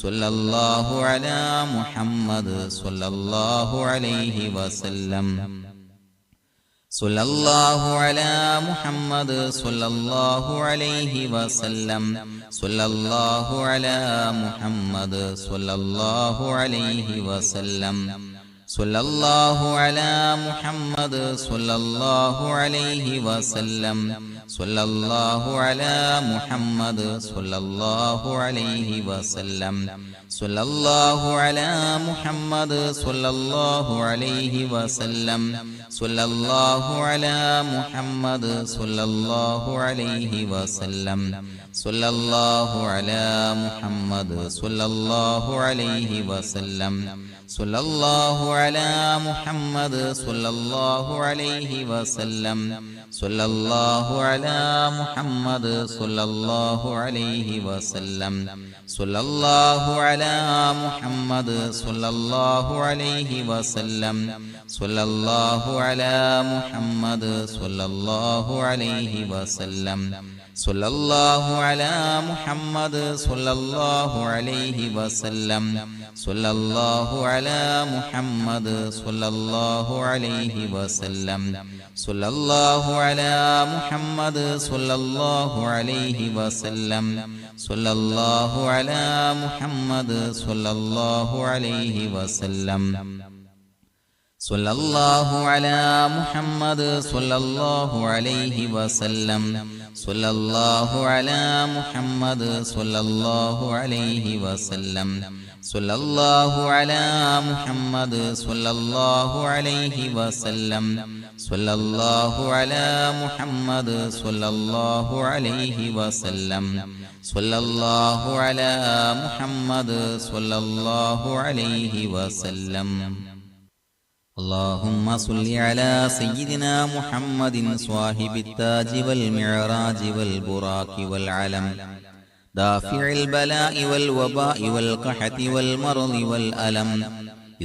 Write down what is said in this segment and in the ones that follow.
സ്വല്ലല്ലാഹു അലാ മുഹമ്മദ് സ്വല്ലല്ലാഹു അലൈഹി വസല്ലം. സ്വല്ലല്ലാഹു അലാ മുഹമ്മദ് സ്വല്ലല്ലാഹു അലൈഹി വസല്ലം. സ്വല്ലല്ലാഹു അലാ മുഹമ്മദ് സ്വല്ലല്ലാഹു അലൈഹി വസല്ലം. സ്വല്ലല്ലാഹു അലാ മുഹമ്മദ് സ്വല്ലല്ലാഹു അലൈഹി വസല്ലം. സ്വല്ലല്ലാഹു അലാ മുഹമ്മദ് സ്വല്ലല്ലാഹു അലൈഹി വസല്ലം. സ്വല്ലല്ലാഹു അലാ മുഹമ്മദ് സ്വല്ലല്ലാഹു അലൈഹി വസല്ലം. സ്വല്ലല്ലാഹു അലാ മുഹമ്മദ് സ്വല്ലല്ലാഹു അലൈഹി വസല്ലം. സ്വല്ലല്ലാഹു അലാ മുഹമ്മദ് സ്വല്ലല്ലാഹു അലൈഹി വസല്ലം. സ്വല്ലല്ലാഹു അലാ മുഹമ്മദ് സ്വല്ലല്ലാഹു അലൈഹി വസല്ലം. സ്വല്ലല്ലാഹു അലാ മുഹമ്മദ് സ്വല്ലല്ലാഹു അലൈഹി വസല്ലം. സ്വല്ലല്ലാഹു അലാ മുഹമ്മദ് സ്വല്ലല്ലാഹു അലൈഹി വസല്ലം. സ്വല്ലല്ലാഹു അലാ മുഹമ്മദ് സ്വല്ലല്ലാഹു അലൈഹി വസല്ലം. സ്വല്ലല്ലാഹു അലാ മുഹമ്മദ് സ്വല്ലല്ലാഹു അലൈഹി വസല്ലം. സ്വല്ലല്ലാഹു അലാ മുഹമ്മദ് സ്വല്ലല്ലാഹു അലൈഹി വസല്ലം. സ്വല്ലല്ലാഹു അലാ മുഹമ്മദ് സ്വല്ലല്ലാഹു അലൈഹി വസല്ലം. സ്വല്ലല്ലാഹു അലാ മുഹമ്മദ് സ്വല്ലല്ലാഹു അലൈഹി വസല്ലം. സ്വല്ലല്ലാഹു അലാ മുഹമ്മദ് സ്വല്ലല്ലാഹു അലൈഹി വസല്ലം. സ്വല്ലല്ലാഹു അലാ മുഹമ്മദ് സ്വല്ലല്ലാഹു അലൈഹി വസല്ലം. സ്വല്ലല്ലാഹു അലാ മുഹമ്മദ് സ്വല്ലല്ലാഹു അലൈഹി വസല്ലം. സ്വല്ലല്ലാഹു അലാ മുഹമ്മദ് സ്വല്ലല്ലാഹു അലൈഹി വസല്ലം. സ്വല്ലല്ലാഹു അലാ മുഹമ്മദ് സ്വല്ലല്ലാഹു അലൈഹി വസല്ലം. اللهم صل على سيدنا محمد صاحب التاج والمعراج والبراق والعلم دافع البلاء والوباء والقحط والمرض والألم.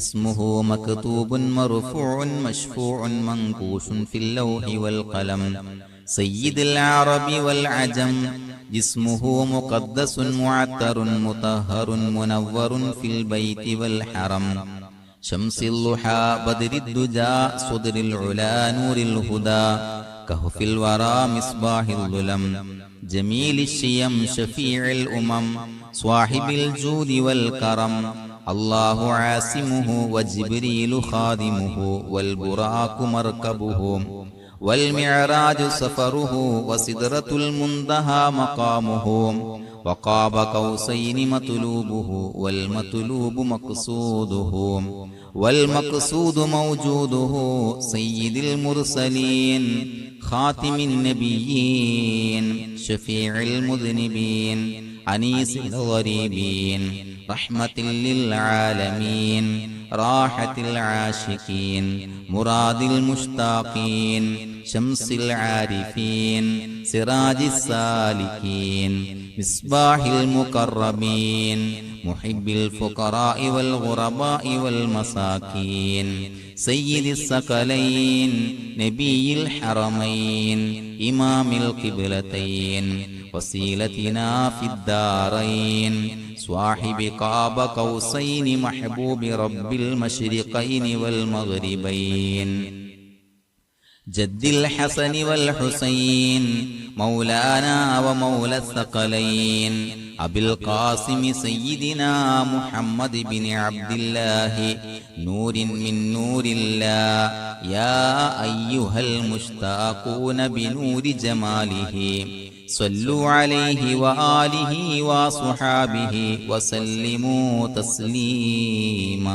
اسمه مكتوب مرفوع مشفوع منقوش في اللوح والقلم. سيد العرب والعجم. جسمه مقدس معطر مطهر منور في البيت والحرم. شمس الضحى بدر الدجى صدر العلا نور الهدى كهف الورى مصباح الظلم. جميل الشيم شفيع الأمم صاحب الجود والكرم. الله عاصمه وجبريل خادمه والبراق مركبه والمعراج سفره وسدرة المنتهى مقامه. وقاب قوسين مطلوبه والمطلوب مقصوده والمقصود موجوده. سيد المرسلين خاتم النبيين شفيع المذنبين أنيس الغريبين رحمة للعالمين راحة العاشقين مراد المشتاقين شمس العارفين سراج السالكين مصباح المقربين محب الفقراء والغرباء والمساكين. سيد الثقلين نبي الحرمين إمام القبلتين وسيلتنا في الدارين. صاحب قاب قوسين محبوب رب المشرقين والمغربين. جد الحسن والحسين مولانا ومولى الثقلين. أبي القاسم سيدنا محمد بن عبد الله نور من نور الله. يا أيها المشتاقون بنور جماله صلوا عليه وآله وصحابه وسلموا تسليما.